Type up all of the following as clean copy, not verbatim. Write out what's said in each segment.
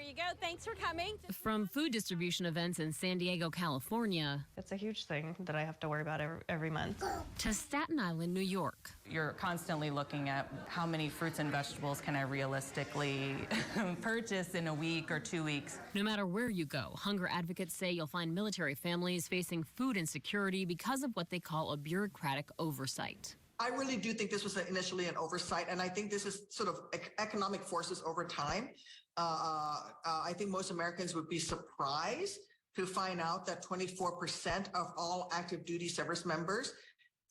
you go. Thanks for coming. From food distribution events in San Diego, California, It's a huge thing that I have to worry about every month. to Staten Island, New York. You're constantly looking at how many fruits and vegetables can I realistically purchase in a week or 2 weeks. No matter where you go, hunger advocates say you'll find military families facing food insecurity because of what they call a bureaucratic oversight. I really do think this was initially an oversight, and I think this is sort of economic forces over time. I think most Americans would be surprised to find out that 24% of all active duty service members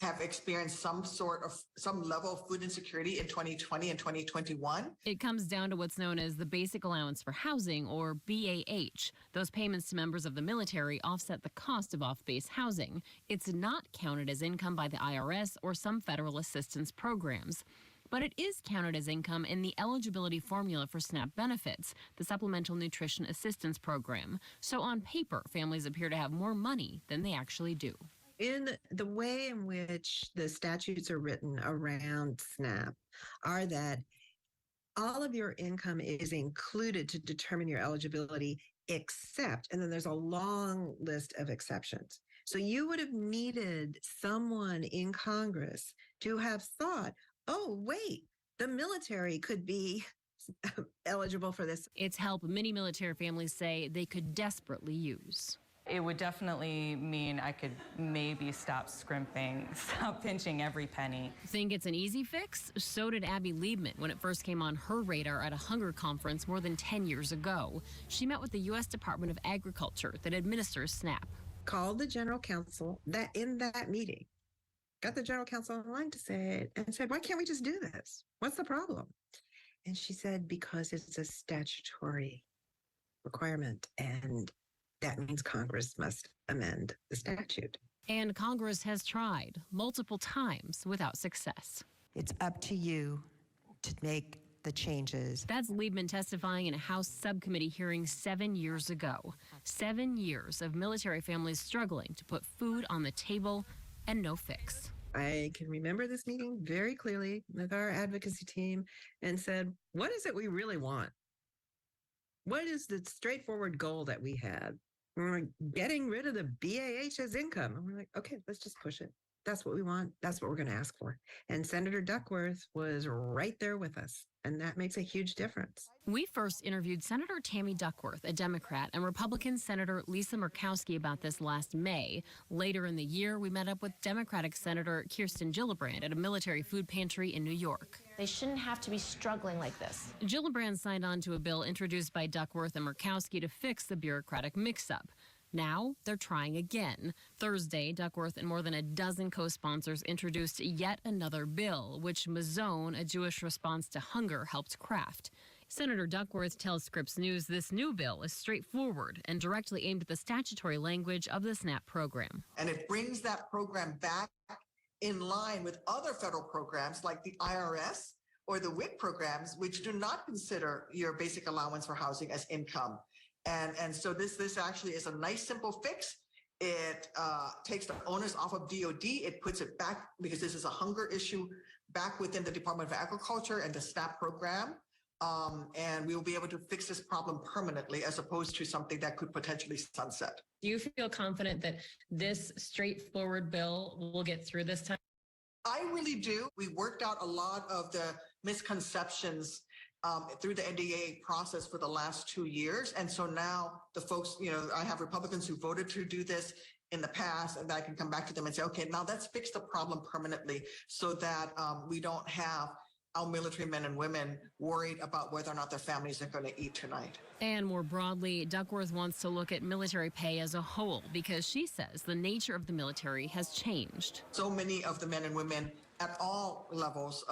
have experienced some level of food insecurity in 2020 and 2021. It comes down to what's known as the Basic Allowance for Housing, or BAH. Those payments to members of the military offset the cost of off-base housing. It's not counted as income by the IRS or some federal assistance programs. But it is counted as income in the eligibility formula for SNAP benefits, the Supplemental Nutrition Assistance Program. So on paper, families appear to have more money than they actually do. In the way in which the statutes are written around SNAP are that all of your income is included to determine your eligibility, except, and then there's a long list of exceptions. So you would have needed someone in Congress to have thought, oh, wait, the military could be eligible for this. It's help many military families say they could desperately use. It would definitely mean I could maybe stop scrimping, stop pinching every penny. Think it's an easy fix? So did Abby Liebman when it first came on her radar at a hunger conference more than 10 years ago. She met with the U.S. Department of Agriculture that administers SNAP. Called the general counsel in that meeting, got the general counsel online to say it, and said, why can't we just do this? What's the problem? And she said, because it's a statutory requirement, and that means Congress must amend the statute. And Congress has tried multiple times without success. It's up to you to make the changes. That's Liebman testifying in a House subcommittee hearing 7 years ago. 7 years of military families struggling to put food on the table and no fix. I can remember this meeting very clearly with our advocacy team and said, what is it we really want? What is the straightforward goal that we had? We're getting rid of the BAH as income. And we're like, okay, let's just push it. That's what we want. That's what we're going to ask for. And Senator Duckworth was right there with us. And that makes a huge difference. We first interviewed Senator Tammy Duckworth, a Democrat, and Republican Senator Lisa Murkowski about this last May. Later in the year, we met up with Democratic Senator Kirsten Gillibrand at a military food pantry in New York. They shouldn't have to be struggling like this. Gillibrand signed on to a bill introduced by Duckworth and Murkowski to fix the bureaucratic mix-up. Now they're trying again. Thursday, Duckworth and more than a dozen co-sponsors introduced yet another bill, which Mazone, a Jewish response to hunger, helped craft. Senator Duckworth tells Scripps News this new bill is straightforward and directly aimed at the statutory language of the SNAP program. And it brings that program back in line with other federal programs like the IRS or the WIC programs, which do not consider your basic allowance for housing as income. And so this actually is a nice, simple fix. It takes the onus off of DOD. It puts it back, because this is a hunger issue, back within the Department of Agriculture and the SNAP program. And we will be able to fix this problem permanently, as opposed to something that could potentially sunset. Do you feel confident that this straightforward bill will get through this time? I really do. We worked out a lot of the misconceptions through the NDA process for the last 2 years. And so now the folks, I have Republicans who voted to do this in the past, and I can come back to them and say, okay, now let's fix the problem permanently so that we don't have our military men and women worried about whether or not their families are going to eat tonight. And more broadly, Duckworth wants to look at military pay as a whole, because she says the nature of the military has changed. So many of the men and women at all levels,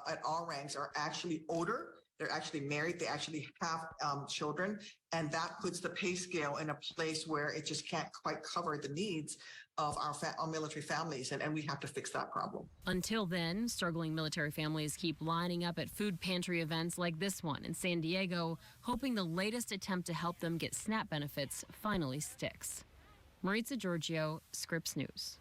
at all ranks, are actually older. They're actually married. They actually have children. And that puts the pay scale in a place where it just can't quite cover the needs of our military families. And we have to fix that problem. Until then, struggling military families keep lining up at food pantry events like this one in San Diego, hoping the latest attempt to help them get SNAP benefits finally sticks. Maritza Giorgio, Scripps News.